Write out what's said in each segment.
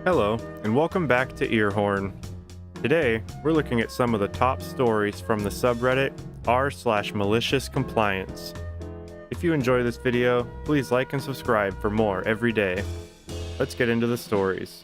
Hello, and welcome back to Earhorn. Today, we're looking at some of the top stories from the subreddit r/maliciouscompliance. If you enjoy this video, please like and subscribe for more every day. Let's get into the stories.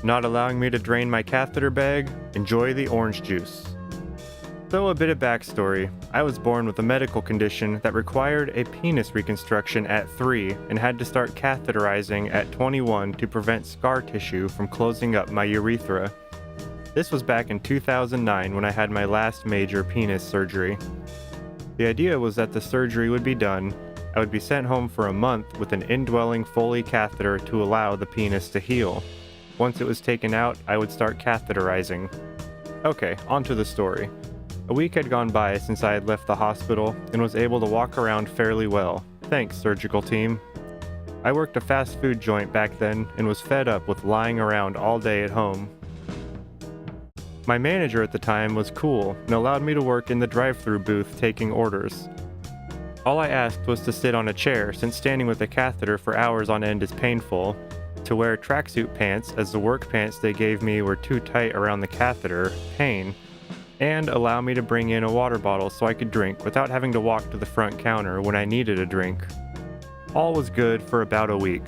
Not allowing me to drain my catheter bag? Enjoy the orange juice. So a bit of backstory. I was born with a medical condition that required a penis reconstruction at 3 and had to start catheterizing at 21 to prevent scar tissue from closing up my urethra. This was back in 2009 when I had my last major penis surgery. The idea was that the surgery would be done, I would be sent home for a month with an indwelling Foley catheter to allow the penis to heal. Once it was taken out, I would start catheterizing. Okay, on to the story. A week had gone by since I had left the hospital and was able to walk around fairly well. Thanks, surgical team. I worked a fast food joint back then and was fed up with lying around all day at home. My manager at the time was cool and allowed me to work in the drive-thru booth taking orders. All I asked was to sit on a chair since standing with a catheter for hours on end is painful, to wear tracksuit pants as the work pants they gave me were too tight around the catheter, pain, and allow me to bring in a water bottle so I could drink without having to walk to the front counter when I needed a drink. All was good for about a week.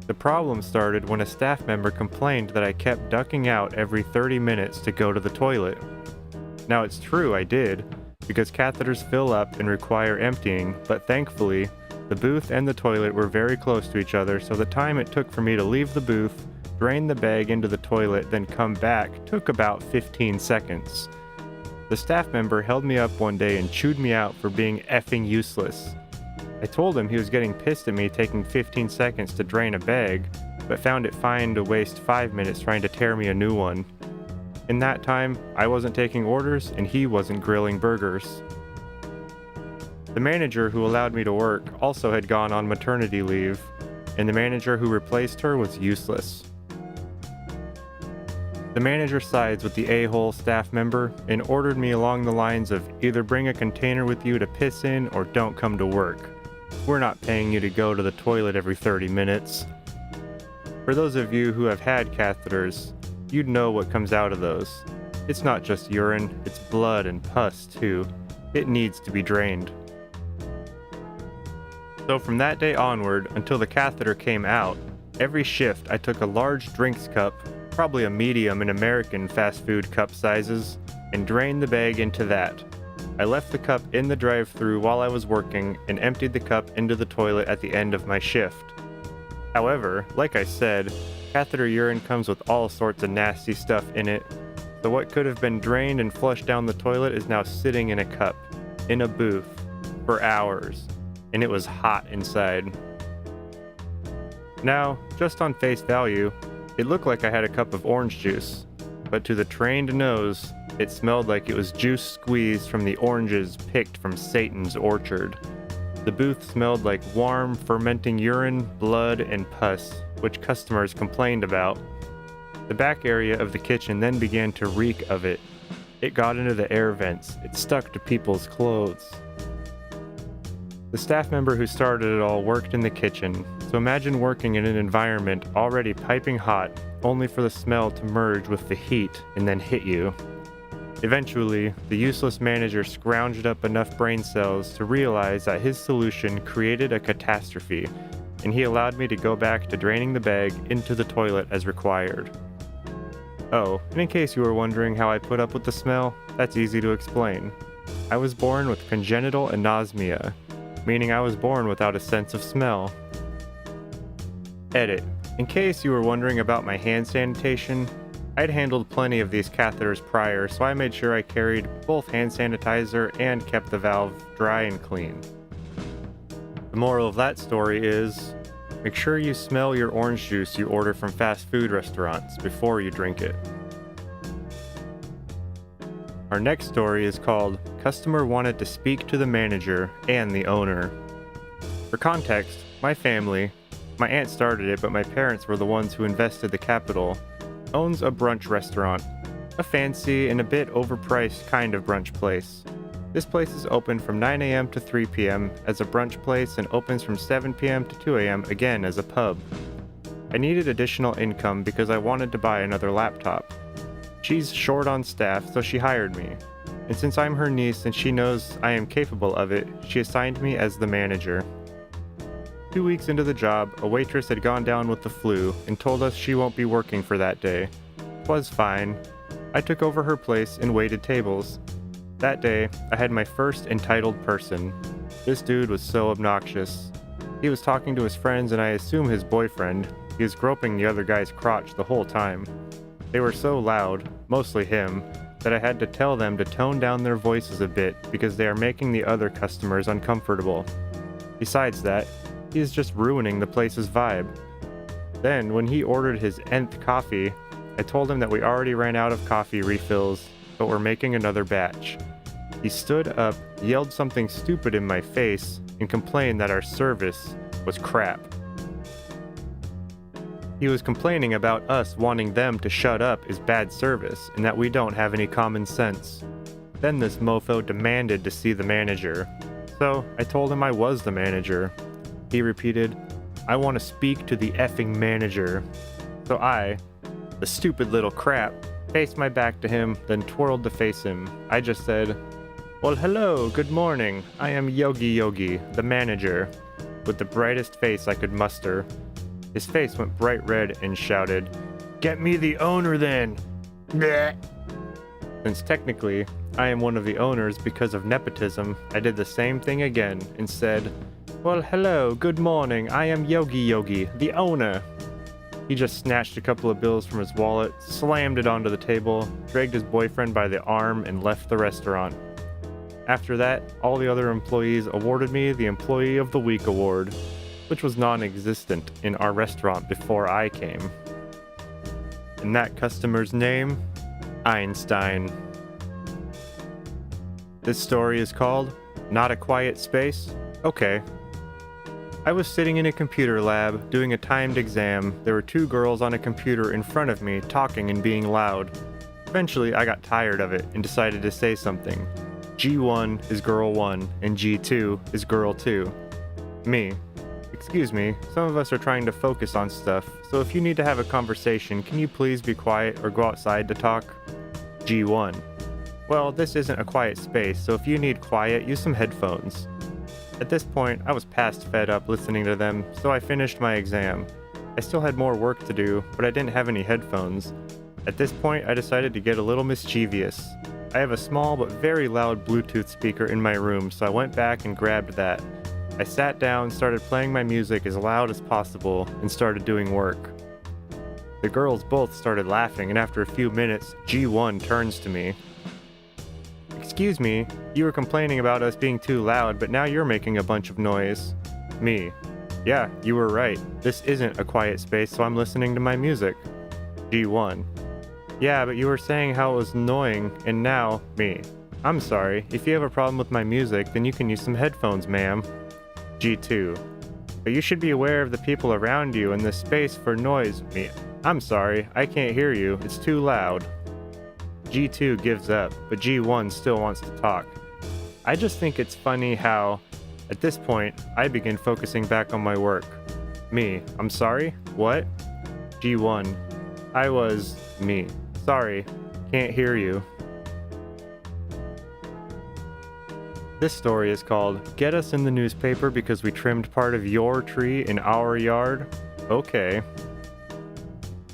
The problem started when a staff member complained that I kept ducking out every 30 minutes to go to the toilet. Now it's true I did, because catheters fill up and require emptying, but thankfully, the booth and the toilet were very close to each other, so the time it took for me to leave the booth, drain the bag into the toilet, then come back took about 15 seconds. The staff member held me up one day and chewed me out for being effing useless. I told him he was getting pissed at me taking 15 seconds to drain a bag, but found it fine to waste 5 minutes trying to tear me a new one. In that time, I wasn't taking orders and he wasn't grilling burgers. The manager who allowed me to work also had gone on maternity leave, and the manager who replaced her was useless. The manager sides with the a-hole staff member and ordered me along the lines of either bring a container with you to piss in or don't come to work. We're not paying you to go to the toilet every 30 minutes. For those of you who have had catheters, you'd know what comes out of those. It's not just urine, it's blood and pus too. It needs to be drained. So from that day onward, until the catheter came out, every shift I took a large drinks cup, probably a medium in American fast food cup sizes, and drained the bag into that. I left the cup in the drive-thru while I was working and emptied the cup into the toilet at the end of my shift. However, like I said, catheter urine comes with all sorts of nasty stuff in it, so what could have been drained and flushed down the toilet is now sitting in a cup, in a booth, for hours, and it was hot inside. Now, just on face value, it looked like I had a cup of orange juice, but to the trained nose, it smelled like it was juice squeezed from the oranges picked from Satan's orchard. The booth smelled like warm, fermenting urine, blood, and pus, which customers complained about. The back area of the kitchen then began to reek of it. It got into the air vents, it stuck to people's clothes. The staff member who started it all worked in the kitchen, so imagine working in an environment already piping hot, only for the smell to merge with the heat and then hit you. Eventually, the useless manager scrounged up enough brain cells to realize that his solution created a catastrophe, and he allowed me to go back to draining the bag into the toilet as required. Oh, and in case you were wondering how I put up with the smell, that's easy to explain. I was born with congenital anosmia, meaning I was born without a sense of smell. Edit. In case you were wondering about my hand sanitation, I'd handled plenty of these catheters prior, so I made sure I carried both hand sanitizer and kept the valve dry and clean. The moral of that story is, make sure you smell your orange juice you order from fast food restaurants before you drink it. Our next story is called Customer Wanted to Speak to the Manager and the Owner. For context, my family, my aunt started it but my parents were the ones who invested the capital, owns a brunch restaurant, a fancy and a bit overpriced kind of brunch place. This place is open from 9 a.m. to 3 p.m. as a brunch place and opens from 7 p.m. to 2 a.m. again as a pub. I needed additional income because I wanted to buy another laptop. She's short on staff, so she hired me. And since I'm her niece and she knows I am capable of it, she assigned me as the manager. 2 weeks into the job, a waitress had gone down with the flu and told us she won't be working for that day. 'Twas fine. I took over her place and waited tables. That day, I had my first entitled person. This dude was so obnoxious. He was talking to his friends and I assume his boyfriend. He was groping the other guy's crotch the whole time. They were so loud, mostly him, that I had to tell them to tone down their voices a bit because they are making the other customers uncomfortable. Besides that, he is just ruining the place's vibe. Then, when he ordered his nth coffee, I told him that we already ran out of coffee refills, but we're making another batch. He stood up, yelled something stupid in my face, and complained that our service was crap. He was complaining about us wanting them to shut up is bad service and that we don't have any common sense. Then this mofo demanded to see the manager. So I told him I was the manager. He repeated, "I want to speak to the effing manager." So I, the stupid little crap, faced my back to him, then twirled to face him. I just said, "Well, hello, good morning. I am Yogi, the manager," with the brightest face I could muster. His face went bright red and shouted, "Get me the owner then!" Bleh. Since technically, I am one of the owners because of nepotism, I did the same thing again and said, "Well, hello, good morning. I am Yogi, the owner." He just snatched a couple of bills from his wallet, slammed it onto the table, dragged his boyfriend by the arm, and left the restaurant. After that, all the other employees awarded me the Employee of the Week award, which was non-existent in our restaurant before I came. And that customer's name? Einstein. This story is called Not a Quiet Space? Okay. I was sitting in a computer lab, doing a timed exam. There were two girls on a computer in front of me, talking and being loud. Eventually, I got tired of it and decided to say something. G1 is girl 1, and G2 is girl 2. Me. Excuse me, some of us are trying to focus on stuff, so if you need to have a conversation, can you please be quiet or go outside to talk? G1. Well, this isn't a quiet space, so if you need quiet, use some headphones. At this point, I was past fed up listening to them, so I finished my exam. I still had more work to do, but I didn't have any headphones. At this point, I decided to get a little mischievous. I have a small but very loud Bluetooth speaker in my room, so I went back and grabbed that. I sat down, started playing my music as loud as possible, and started doing work. The girls both started laughing, and after a few minutes, G1 turns to me. "Excuse me, you were complaining about us being too loud, but now you're making a bunch of noise." Me. "Yeah, you were right. This isn't a quiet space, so I'm listening to my music." G1. "Yeah, but you were saying how it was annoying, and now..." Me. "I'm sorry. If you have a problem with my music, then you can use some headphones, ma'am." G2. "But you should be aware of the people around you and the space for noise." Me. "I'm sorry, I can't hear you. It's too loud." G2 gives up, but G1 still wants to talk. I just think it's funny how, at this point, I begin focusing back on my work. Me. "I'm sorry? What?" G1. Me. "Sorry, can't hear you." This story is called Get Us in the Newspaper Because We Trimmed Part of Your Tree in Our Yard? Okay.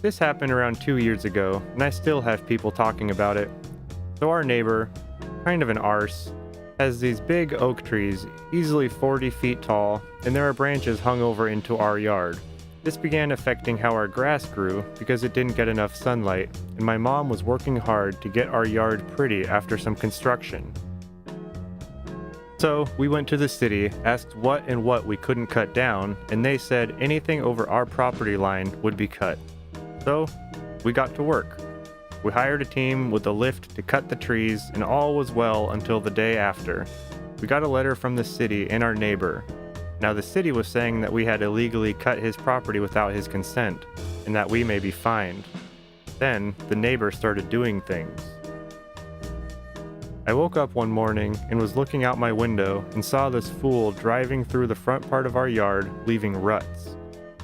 This happened around 2 years ago, and I still have people talking about it. So our neighbor, kind of an arse, has these big oak trees, easily 40 feet tall, and there are branches hung over into our yard. This began affecting how our grass grew because it didn't get enough sunlight, and my mom was working hard to get our yard pretty after some construction. So we went to the city, asked what we couldn't cut down, and they said anything over our property line would be cut. So we got to work. We hired a team with a lift to cut the trees, and all was well until the day after. We got a letter from the city and our neighbor. Now the city was saying that we had illegally cut his property without his consent, and that we may be fined. Then the neighbor started doing things. I woke up one morning and was looking out my window and saw this fool driving through the front part of our yard, leaving ruts.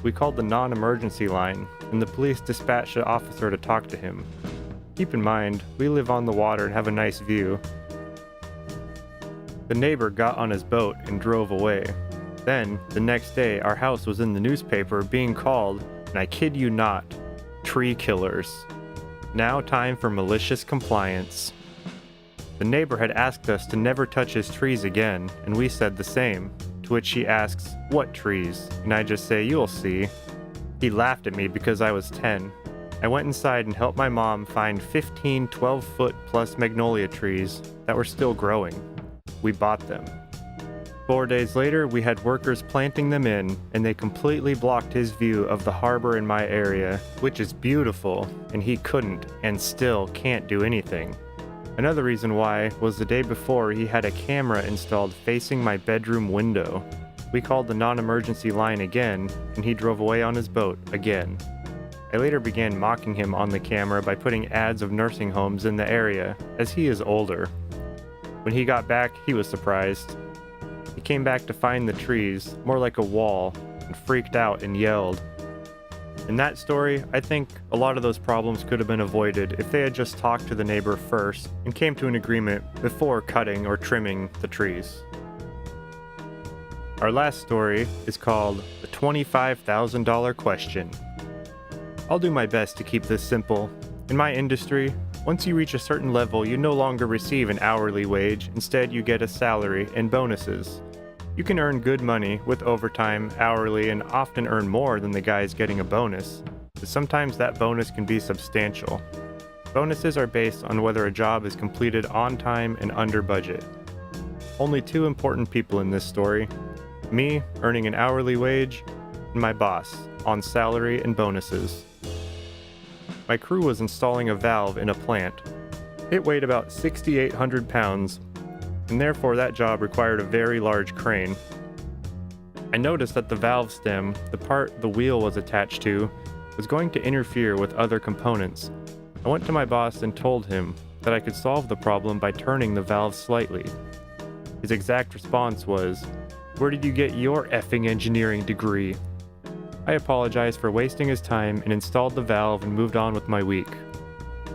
We called the non-emergency line, and the police dispatched an officer to talk to him. Keep in mind, we live on the water and have a nice view. The neighbor got on his boat and drove away. Then, the next day, our house was in the newspaper being called, and I kid you not, tree killers. Now time for malicious compliance. The neighbor had asked us to never touch his trees again, and we said the same, to which he asks, "What trees?" And I just say, "You'll see." He laughed at me because I was 10. I went inside and helped my mom find 15 12-foot plus magnolia trees that were still growing. We bought them. 4 days later, we had workers planting them in, and they completely blocked his view of the harbor in my area, which is beautiful, and he couldn't and still can't do anything. Another reason why was the day before he had a camera installed facing my bedroom window. We called the non-emergency line again, and he drove away on his boat again. I later began mocking him on the camera by putting ads of nursing homes in the area, as he is older. When he got back, he was surprised. He came back to find the trees, more like a wall, and freaked out and yelled. In that story, I think a lot of those problems could have been avoided if they had just talked to the neighbor first and came to an agreement before cutting or trimming the trees. Our last story is called The $25,000 Question. I'll do my best to keep this simple. In my industry, once you reach a certain level, you no longer receive an hourly wage. Instead, you get a salary and bonuses. You can earn good money with overtime, hourly, and often earn more than the guys getting a bonus, but sometimes that bonus can be substantial. Bonuses are based on whether a job is completed on time and under budget. Only two important people in this story: me, earning an hourly wage, and my boss, on salary and bonuses. My crew was installing a valve in a plant. It weighed about 6,800 pounds, and therefore that job required a very large crane. I noticed that the valve stem, the part the wheel was attached to, was going to interfere with other components. I went to my boss and told him that I could solve the problem by turning the valve slightly. His exact response was, "Where did you get your effing engineering degree?" I apologized for wasting his time and installed the valve and moved on with my week.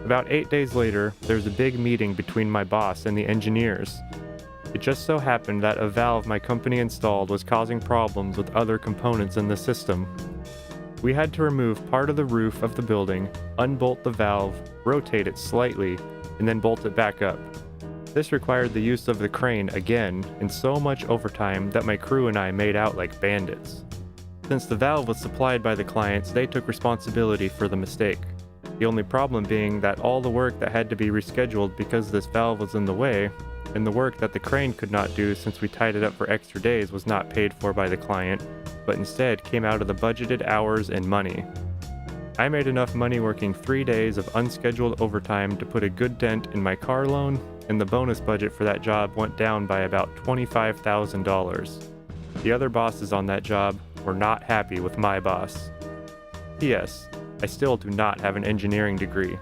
About 8 days later, there was a big meeting between my boss and the engineers. It just so happened that a valve my company installed was causing problems with other components in the system. We had to remove part of the roof of the building, unbolt the valve, rotate it slightly, and then bolt it back up. This required the use of the crane again, and so much overtime that my crew and I made out like bandits. Since the valve was supplied by the clients, they took responsibility for the mistake. The only problem being that all the work that had to be rescheduled because this valve was in the way, and the work that the crane could not do since we tied it up for extra days was not paid for by the client, but instead came out of the budgeted hours and money. I made enough money working 3 days of unscheduled overtime to put a good dent in my car loan, and the bonus budget for that job went down by about $25,000. The other bosses on that job were not happy with my boss. P.S. I still do not have an engineering degree.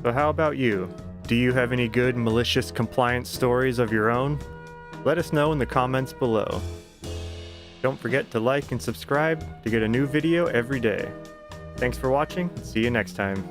So how about you? Do you have any good malicious compliance stories of your own? Let us know in the comments below. Don't forget to like and subscribe to get a new video every day. Thanks for watching. See you next time.